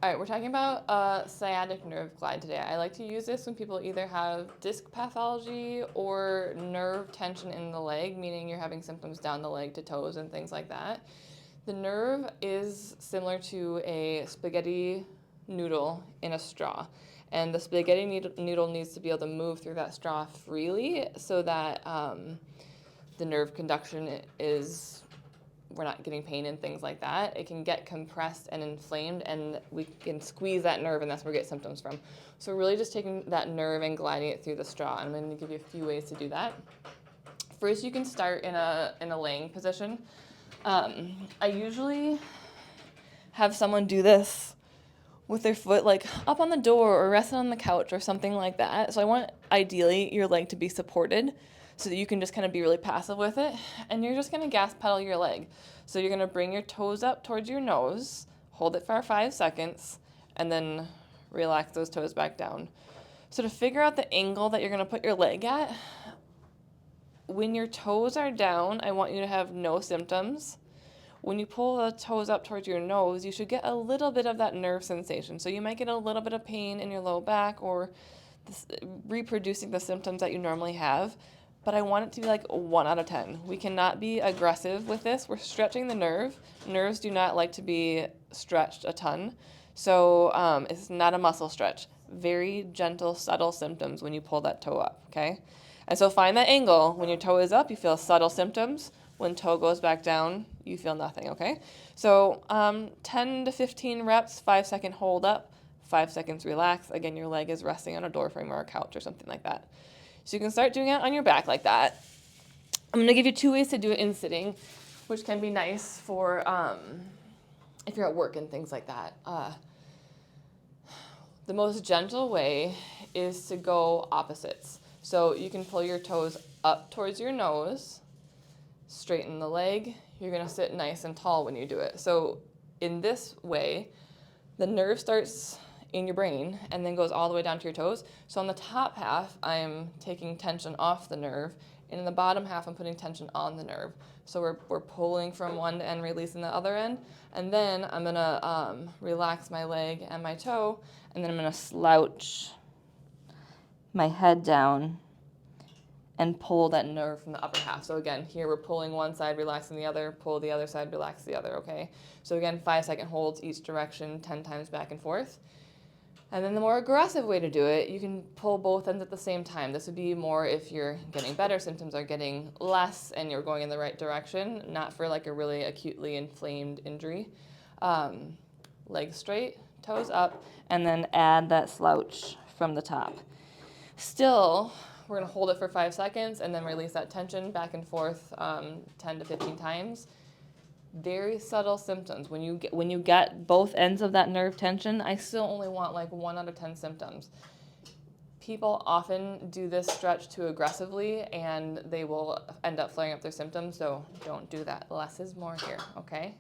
All right, we're talking about sciatic nerve glide today. I like to use this when people either have disc pathology or nerve tension in the leg, meaning you're having symptoms down the leg to toes and things like that. The nerve is similar to a spaghetti noodle in a straw, and the spaghetti noodle needs to be able to move through that straw freely so that the nerve conduction is, we're not getting pain and things like that. It can get compressed and inflamed, and we can squeeze that nerve, and that's where we get symptoms from. So we're really just taking that nerve and gliding it through the straw. I'm going to give you a few ways to do that. First, you can start in a laying position. I usually have someone do this with their foot like up on the door or resting on the couch or something like that. So I want ideally your leg to be supported so that you can just kind of be really passive with it. And you're just going to gas pedal your leg. So you're going to bring your toes up towards your nose, hold it for 5 seconds, and then relax those toes back down. So to figure out the angle that you're going to put your leg at, when your toes are down, I want you to have no symptoms. When you pull the toes up towards your nose, you should get a little bit of that nerve sensation. So you might get a little bit of pain in your low back or reproducing the symptoms that you normally have. But I want it to be like 1 out of 10. We cannot be aggressive with this. We're stretching the nerve. Nerves do not like to be stretched a ton. So it's not a muscle stretch. Very gentle, subtle symptoms when you pull that toe up, okay? And so find that angle. When your toe is up, you feel subtle symptoms. When toe goes back down, you feel nothing, okay? So 10 to 15 reps, 5-second hold up, 5 seconds relax. Again, your leg is resting on a door frame or a couch or something like that. So you can start doing it on your back like that. I'm going to give you 2 ways to do it in sitting, which can be nice for if you're at work and things like that. The most gentle way is to go opposites. So you can pull your toes up towards your nose, straighten the leg. You're going to sit nice and tall when you do it. So in this way, the nerve starts in your brain and then goes all the way down to your toes. So on the top half, I'm taking tension off the nerve, and in the bottom half, I'm putting tension on the nerve. So we're pulling from one end, releasing the other end, and then I'm gonna relax my leg and my toe, and then I'm gonna slouch my head down and pull that nerve from the upper half. So again, here we're pulling one side, relaxing the other, pull the other side, relax the other, okay? So again, 5-second holds each direction, 10 times back and forth. And then the more aggressive way to do it, you can pull both ends at the same time. This would be more if you're getting better, symptoms are getting less, and you're going in the right direction, not for like a really acutely inflamed injury. Legs straight, toes up, and then add that slouch from the top. Still, we're gonna hold it for 5 seconds and then release that tension back and forth 10 to 15 times. Very subtle symptoms. When you get both ends of that nerve tension, I still only want like 1 out of 10 symptoms. People often do this stretch too aggressively and they will end up flaring up their symptoms, so don't do that. Less is more here, okay?